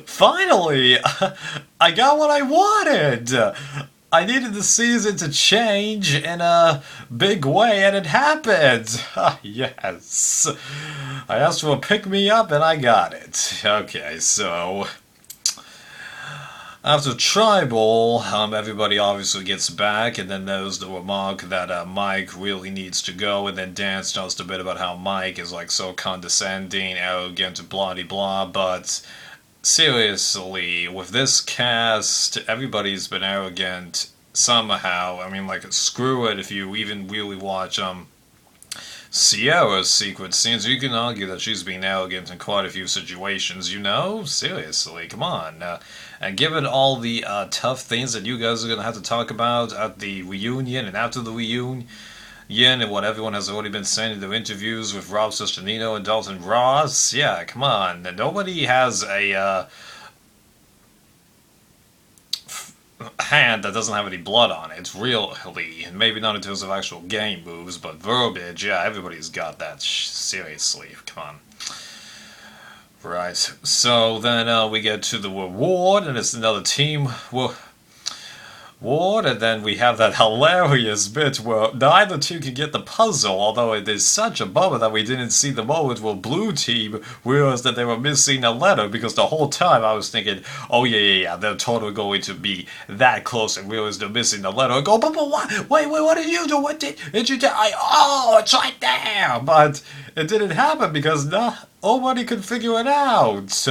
Finally, I got what I wanted. I needed the season to change in a big way, and it happened. Yes. I asked for a pick me up, and I got it. Okay, so after Tribal, everybody obviously gets back, and then there's the remark that Mike really needs to go, and then Dan starts a bit about how Mike is like so condescending, arrogant, blah de blah, but seriously, with this cast, everybody's been arrogant somehow. I mean, like, screw it if you even really watch Sierra's secret scenes. You can argue that she's been arrogant in quite a few situations, you know? Seriously, come on. And given all the tough things that you guys are going to have to talk about at the reunion and after the reunion, and what everyone has already been saying in their interviews with Rob Sesternino and Dalton Ross, yeah, come on. Nobody has a hand that doesn't have any blood on it, really. Maybe not in terms of actual game moves, but verbiage, yeah, everybody's got that. Seriously, come on. Right, so then we get to the reward, and it's another team Ward, and then we have that hilarious bit where neither team can get the puzzle, although it is such a bummer that we didn't see the moment where Blue Team realized that they were missing a letter, because the whole time I was thinking, oh yeah, they're totally going to be that close and realize they're missing the letter. I go, but what? Wait, what did you do? What did you do? Oh, it's right there! But it didn't happen because nobody could figure it out.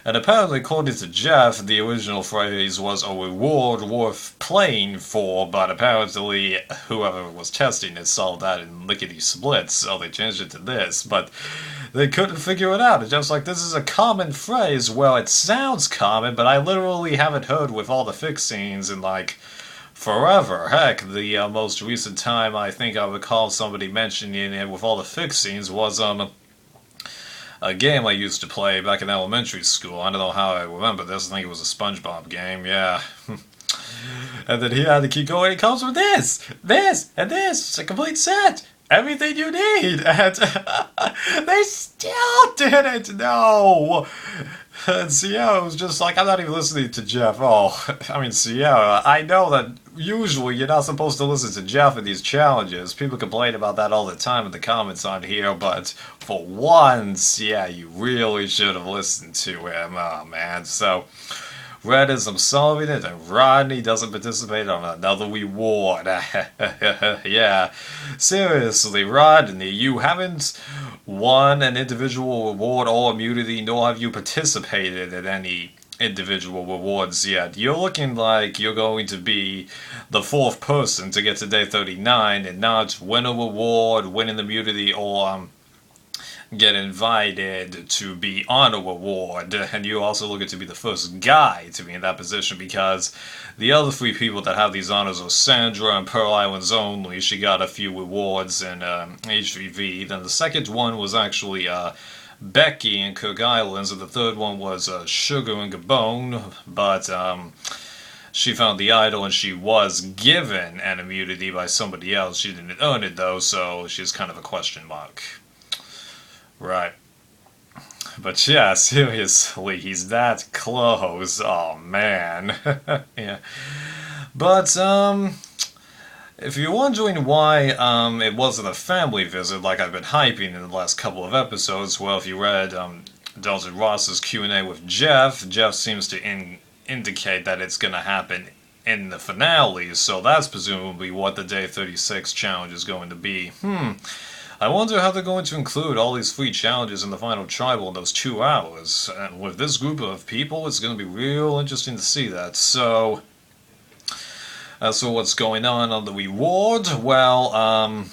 And apparently, according to Jeff, the original phrase was a reward worth playing for, but apparently whoever was testing it saw that in lickety splits, so they changed it to this. But they couldn't figure it out. It's just like, this is a common phrase. Well, it sounds common, but I literally haven't heard with all the fix scenes in like forever. Heck, the most recent time I think I recall somebody mentioning it with all the fix scenes was a game I used to play back in elementary school. I don't know how I remember this. I think it was a SpongeBob game, yeah. And then he had to keep going. It comes with this, and this. It's a complete set. Everything you need. And they still didn't know. And Sierra was just like, I'm not even listening to Jeff. Oh, I mean, Sierra, I know that usually you're not supposed to listen to Jeff in these challenges. People complain about that all the time in the comments on here, but for once, yeah, you really should have listened to him. Oh, man. So, Red is absolving it, and Rodney doesn't participate on another reward. Yeah. Seriously, Rodney, you haven't won an individual reward or immunity, nor have you participated in any individual rewards yet. You're looking like you're going to be the fourth person to get to day 39 and not win a reward, win an immunity, or get invited to be on a reward. And you also looking to be the first guy to be in that position, because the other three people that have these honors are Sandra and Pearl Islands only. She got a few rewards in HVV. Then the second one was actually Becky and Cook Islands, and the third one was Sugar and Gabon, but she found the idol and she was given an immunity by somebody else. She didn't earn it though, so she's kind of a question mark. Right. But yeah, seriously, he's that close. Oh man. Yeah. But if you're wondering why it wasn't a family visit like I've been hyping in the last couple of episodes, well, if you read Dalton Ross's Q&A with Jeff, Jeff seems to indicate that it's going to happen in the finale, so that's presumably what the Day 36 challenge is going to be. I wonder how they're going to include all these free challenges in the final tribal in those 2 hours. And with this group of people, it's going to be real interesting to see that. So, as for what's going on the reward, well,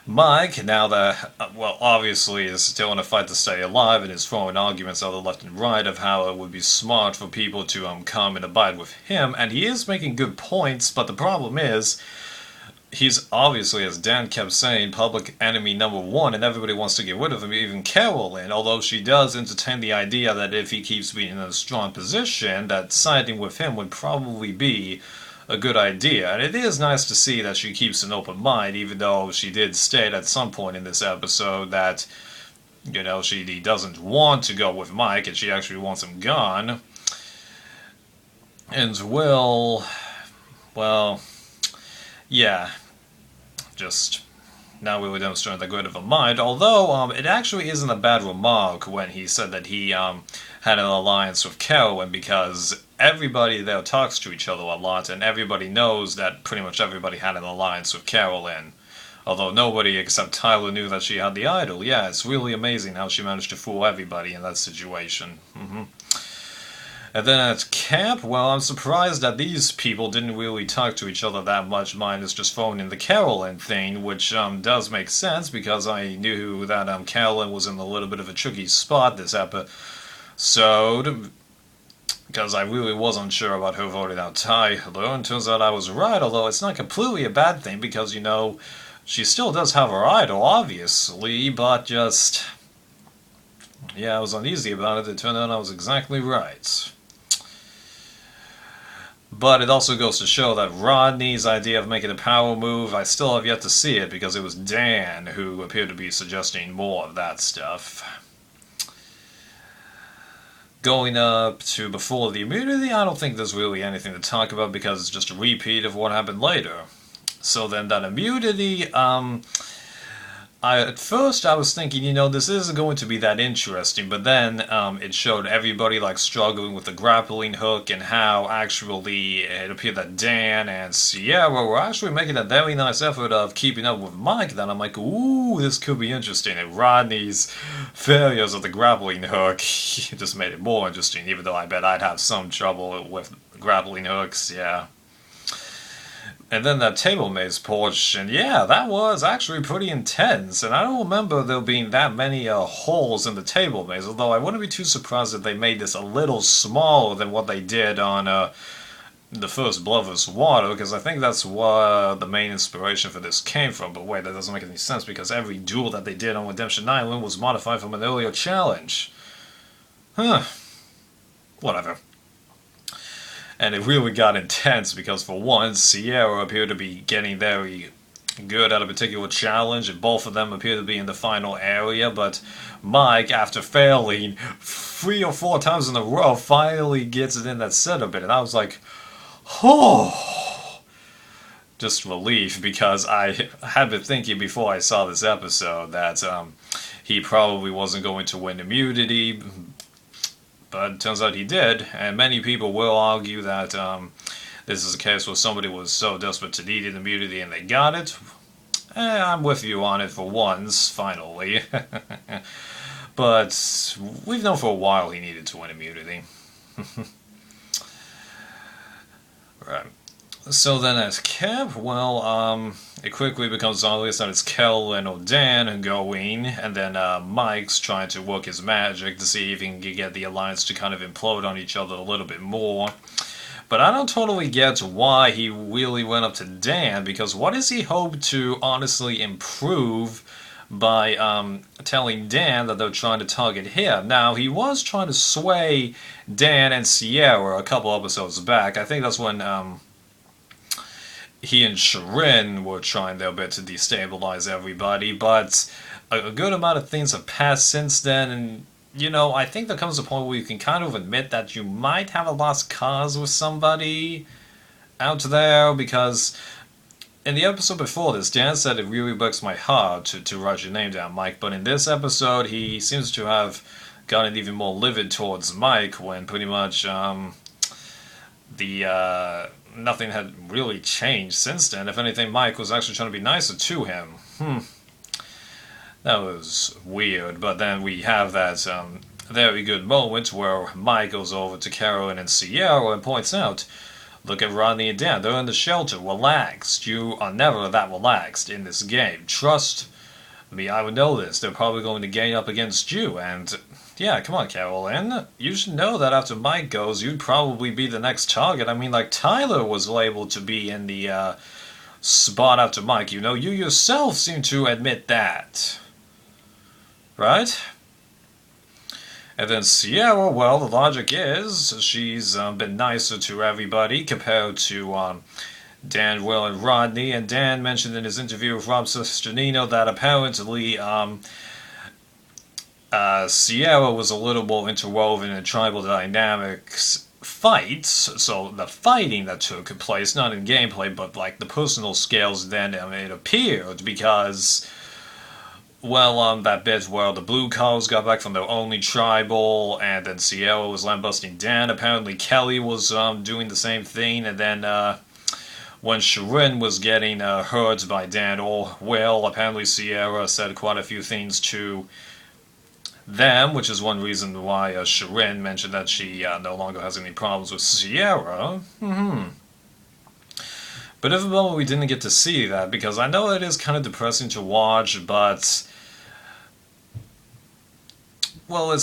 Mike, now that, well, obviously is still in a fight to stay alive and is throwing arguments out the left and right of how it would be smart for people to come and abide with him, and he is making good points, but the problem is, he's obviously, as Dan kept saying, public enemy number one, and everybody wants to get rid of him, even Carolyn, although she does entertain the idea that if he keeps being in a strong position, that siding with him would probably be a good idea. And it is nice to see that she keeps an open mind, even though she did state at some point in this episode that You know, she doesn't want to go with Mike, and she actually wants him gone. And well, yeah, just not really demonstrating that good of a mind. Although it actually isn't a bad remark when he said that he had an alliance with Carolyn, because everybody there talks to each other a lot, and everybody knows that pretty much everybody had an alliance with Carolyn. Although nobody except Tyler knew that she had the idol. Yeah, it's really amazing how she managed to fool everybody in that situation. And then at camp, well, I'm surprised that these people didn't really talk to each other that much, minus just phoning the Carolyn thing, which does make sense because I knew that Carolyn was in a little bit of a tricky spot this episode, because I really was unsure about who voted out Tyler, and turns out I was right, although it's not completely a bad thing because, you know, she still does have her idol, obviously, but just, yeah, I was uneasy about it. It turned out I was exactly right. But it also goes to show that Rodney's idea of making a power move, I still have yet to see it because it was Dan who appeared to be suggesting more of that stuff. Going up to before the immunity, I don't think there's really anything to talk about because it's just a repeat of what happened later. So then that immunity, at first I was thinking, you know, this isn't going to be that interesting, but then it showed everybody like struggling with the grappling hook and how actually it appeared that Dan and Sierra were actually making a very nice effort of keeping up with Mike. Then I'm like, ooh, this could be interesting. And Rodney's failures of the grappling hook just made it more interesting, even though I bet I'd have some trouble with grappling hooks, yeah. And then that table maze portion, yeah, that was actually pretty intense. And I don't remember there being that many holes in the table maze, although I wouldn't be too surprised if they made this a little smaller than what they did on the first Blood vs. Water, because I think that's what the main inspiration for this came from. But wait, that doesn't make any sense, because every duel that they did on Redemption Island was modified from an earlier challenge. Huh. Whatever. And it really got intense because, for once, Sierra appeared to be getting very good at a particular challenge, and both of them appear to be in the final area, but Mike, after failing 3 or 4 times in a row, finally gets it in that center bit, and I was like, oh, just relief, because I had been thinking before I saw this episode that he probably wasn't going to win immunity, but it turns out he did, and many people will argue that this is a case where somebody was so desperate to need an immunity and they got it. I'm with you on it for once, finally. But we've known for a while he needed to win immunity. Right. So then at camp, well, it quickly becomes obvious that it's Kel or Dan who go in, and then Mike's trying to work his magic to see if he can get the Alliance to kind of implode on each other a little bit more. But I don't totally get why he really went up to Dan, because what does he hope to honestly improve by telling Dan that they're trying to target him? Now, he was trying to sway Dan and Sierra a couple episodes back. I think that's when he and Shirin were trying their bit to destabilize everybody, but a good amount of things have passed since then, and, you know, I think there comes a point where you can kind of admit that you might have a lost cause with somebody out there, because in the episode before this, Dan said it really breaks my heart to write your name down, Mike, but in this episode, he seems to have gotten even more livid towards Mike when pretty much nothing had really changed since then. If anything, Mike was actually trying to be nicer to him. That was weird, but then we have that very good moment where Mike goes over to Carolyn and Sierra and points out, look at Rodney and Dan, they're in the shelter, relaxed. You are never that relaxed in this game. Trust me, I would know this. They're probably going to gang up against you, and yeah, come on, Carolyn. You should know that after Mike goes, you'd probably be the next target. I mean, like, Tyler was able to be in the spot after Mike. You know, you yourself seem to admit that. Right? And then Sierra, well, the logic is she's been nicer to everybody compared to Dan, Will, and Rodney. And Dan mentioned in his interview with Rob Cesternino that apparently Sierra was a little more interwoven in tribal dynamics fights, so the fighting that took place, not in gameplay, but like the personal scales, then it appeared because, well, that bit where the Blue Cows got back from their only tribal, and then Sierra was lambusting Dan, apparently Kelly was doing the same thing, and then when Shirin was getting hurt by Dan or Will, apparently Sierra said quite a few things to them, which is one reason why Shirin mentioned that she no longer has any problems with Sierra. But at the moment we didn't get to see that, because I know it is kind of depressing to watch, but well,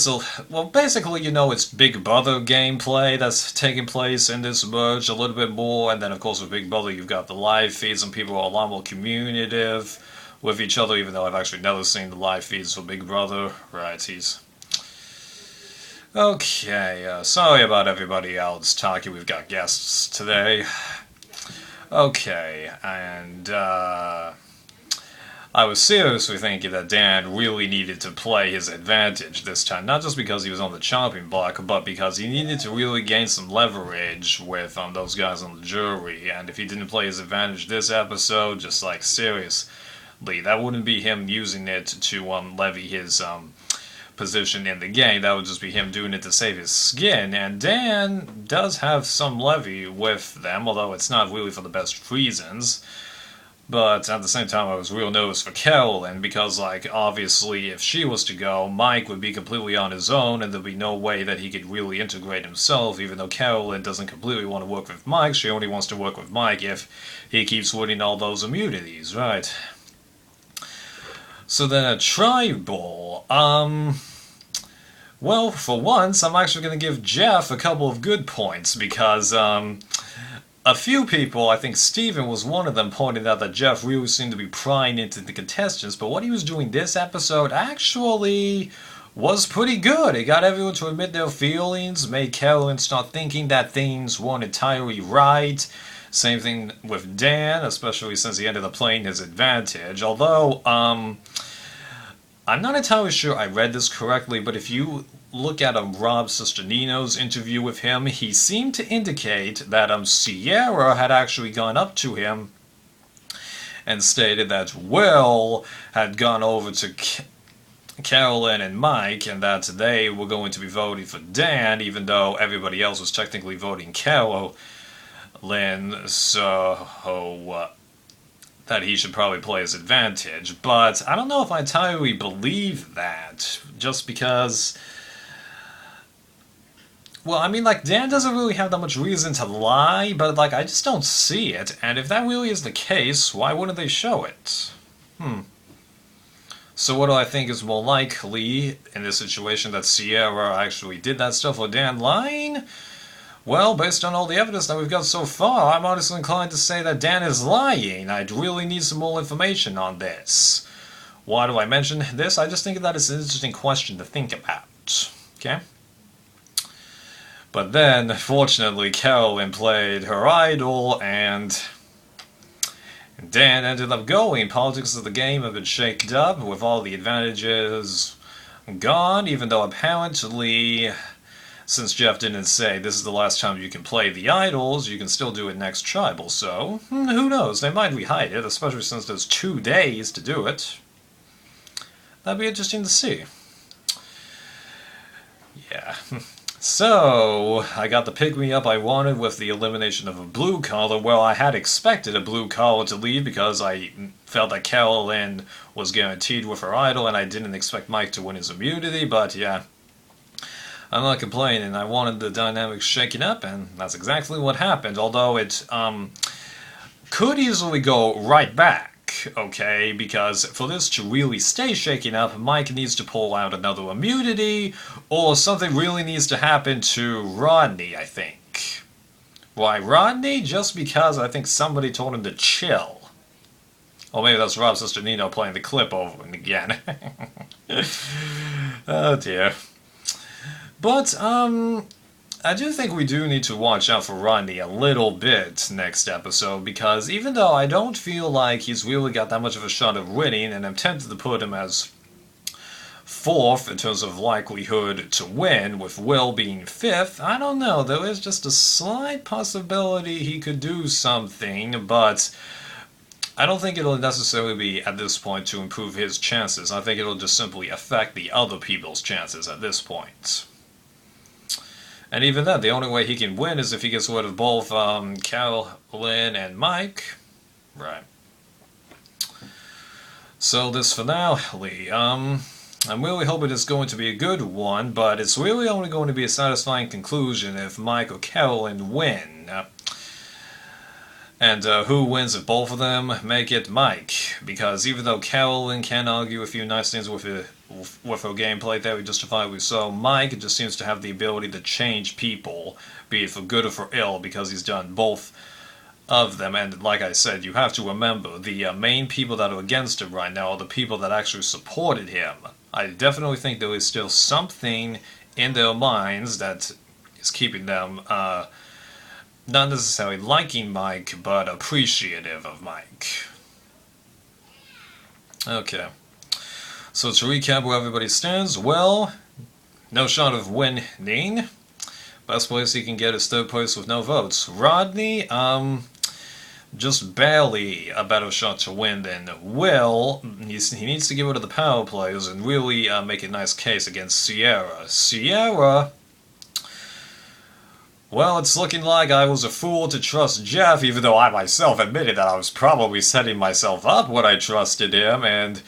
basically, it's Big Brother gameplay that's taking place in this merge a little bit more, and then of course with Big Brother you've got the live feeds and people are a lot more communicative with each other, even though I've actually never seen the live feeds for Big Brother. Right, Okay, sorry about everybody else talking, we've got guests today. Okay, and I was seriously thinking that Dan really needed to play his advantage this time, not just because he was on the chopping block, but because he needed to really gain some leverage with those guys on the jury, and if he didn't play his advantage this episode, just like seriously, that wouldn't be him using it to levy his position in the game, that would just be him doing it to save his skin, and Dan does have some levy with them, although it's not really for the best reasons. But at the same time, I was real nervous for Carolyn, because, obviously, if she was to go, Mike would be completely on his own, and there'd be no way that he could really integrate himself, even though Carolyn doesn't completely want to work with Mike. She only wants to work with Mike if he keeps winning all those immunities, right? So then a tribal, well, for once, I'm actually going to give Jeff a couple of good points, because, a few people, I think Steven was one of them, pointed out that Jeff really seemed to be prying into the contestants, but what he was doing this episode actually was pretty good. It got everyone to admit their feelings, made Carolyn start thinking that things weren't entirely right. Same thing with Dan, especially since he ended up playing his advantage. Although, I'm not entirely sure I read this correctly, but if you look at Rob Sesternino's interview with him, he seemed to indicate that Sierra had actually gone up to him and stated that Will had gone over to Carolyn and Mike, and that they were going to be voting for Dan, even though everybody else was technically voting Carolyn, so that he should probably play his advantage. But I don't know if I entirely believe that, just because, well, I mean, Dan doesn't really have that much reason to lie, but, I just don't see it, and if that really is the case, why wouldn't they show it? So what do I think is more likely in this situation, that Sierra actually did that stuff or Dan lying? Well, based on all the evidence that we've got so far, I'm honestly inclined to say that Dan is lying. I'd really need some more information on this. Why do I mention this? I just think that it's an interesting question to think about. Okay? But then, fortunately, Carolyn played her idol, and Dan ended up going. Politics of the game have been shaked up, with all the advantages gone, even though apparently, since Jeff didn't say this is the last time you can play the idols, you can still do it next tribal, so who knows, they might rehide it, especially since there's 2 days to do it. That'd be interesting to see. Yeah. So, I got the pick-me-up I wanted with the elimination of a blue collar. Well, I had expected a blue collar to leave because I felt that Carolyn was guaranteed with her idol, and I didn't expect Mike to win his immunity, but yeah. I'm not complaining. I wanted the dynamics shaken up, and that's exactly what happened, although it could easily go right back. Okay, because for this to really stay shaken up, Mike needs to pull out another immunity, or something really needs to happen to Rodney, I think. Why Rodney? Just because I think somebody told him to chill. Or maybe that's Rob Sesternino playing the clip over and again. Oh dear. But, I do think we do need to watch out for Rodney a little bit next episode, because even though I don't feel like he's really got that much of a shot of winning, and I'm tempted to put him as 4th in terms of likelihood to win, with Will being 5th. I don't know, there is just a slight possibility he could do something, but I don't think it'll necessarily be at this point to improve his chances. I think it'll just simply affect the other people's chances at this point. And even then, the only way he can win is if he gets rid of both Carolyn and Mike. Right. So this finale, I'm really hoping it's going to be a good one, but it's really only going to be a satisfying conclusion if Mike or Carolyn win. And who wins if both of them make it Mike? Because even though Carolyn can argue a few nice things with her gameplay theory justifiably so, Mike just seems to have the ability to change people, be it for good or for ill, because he's done both of them. And like I said, you have to remember, the main people that are against him right now are the people that actually supported him. I definitely think there is still something in their minds that is keeping them not necessarily liking Mike, but appreciative of Mike. Okay. So to recap where everybody stands, well, no shot of winning. Best place he can get is 3rd place with no votes. Rodney, just barely a better shot to win than Will. He needs to get rid of the power players and really make a nice case against Sierra. Sierra, well, it's looking like I was a fool to trust Jeff, even though I myself admitted that I was probably setting myself up when I trusted him, and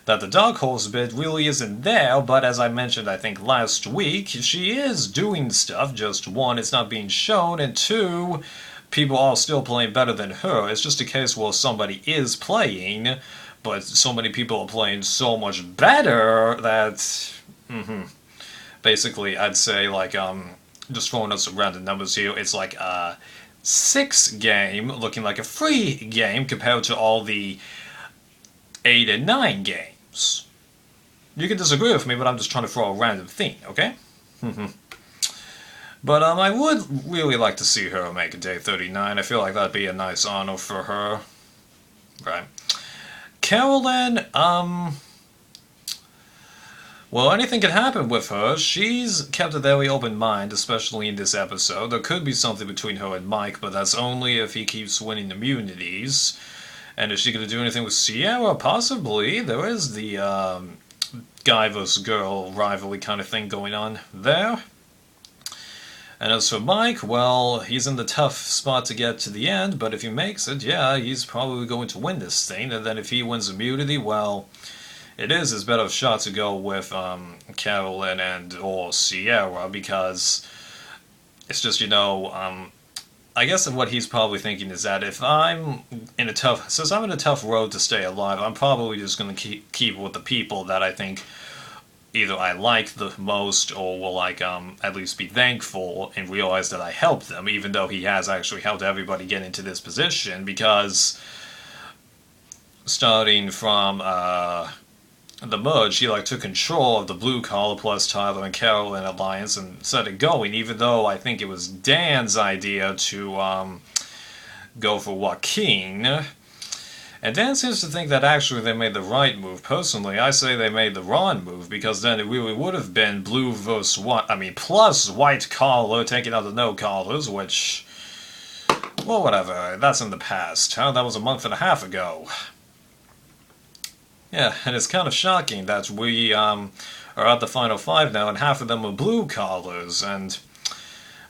that the Dark Horse bit really isn't there, but as I mentioned, I think last week, she is doing stuff, just one, it's not being shown, and two, people are still playing better than her. It's just a case where somebody is playing, but so many people are playing so much better that, basically, I'd say, like, just throwing out some random numbers here, it's like a 6 game looking like a 3 game compared to all the 8 and 9 games. You can disagree with me, but I'm just trying to throw a random thing, okay? But I would really like to see her make day 39. I feel like that'd be a nice honor for her. Right. Carolyn, well, anything could happen with her. She's kept a very open mind, especially in this episode. There could be something between her and Mike, but that's only if he keeps winning immunities. And is she going to do anything with Sierra? Possibly. There is the guy versus girl rivalry kind of thing going on there. And as for Mike, well, he's in the tough spot to get to the end, but if he makes it, yeah, he's probably going to win this thing. And then if he wins immunity, well, it is his better shot to go with Carolyn and or Sierra, because it's just, you know, I guess what he's probably thinking is that if I'm in a tough road to stay alive, I'm probably just going to keep with the people that I think either I like the most or will like at least be thankful and realize that I helped them, even though he has actually helped everybody get into this position, because starting from the merge, he like took control of the Blue Collar plus Tyler and Carolyn alliance and set it going, even though I think it was Dan's idea to go for Joaquin. And Dan seems to think that actually they made the right move. Personally, I say they made the wrong move, because then it really would have been blue versus white, plus white collar taking out the no collars, which, well, whatever, that's in the past. Huh? That was a month and a half ago. Yeah, and it's kind of shocking that we are at the final 5 now, and half of them are blue collars, and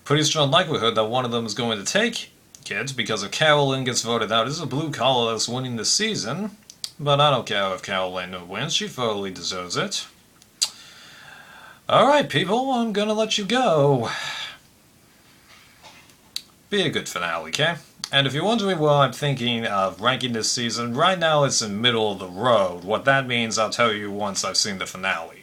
pretty strong likelihood that one of them is going to take it, because if Carolyn gets voted out, this is a blue collar that's winning this season, but I don't care if Carolyn wins, she thoroughly deserves it. Alright people, I'm gonna let you go. Be a good finale, okay? And if you're wondering where I'm thinking of ranking this season, right now it's in middle of the road. What that means, I'll tell you once I've seen the finale.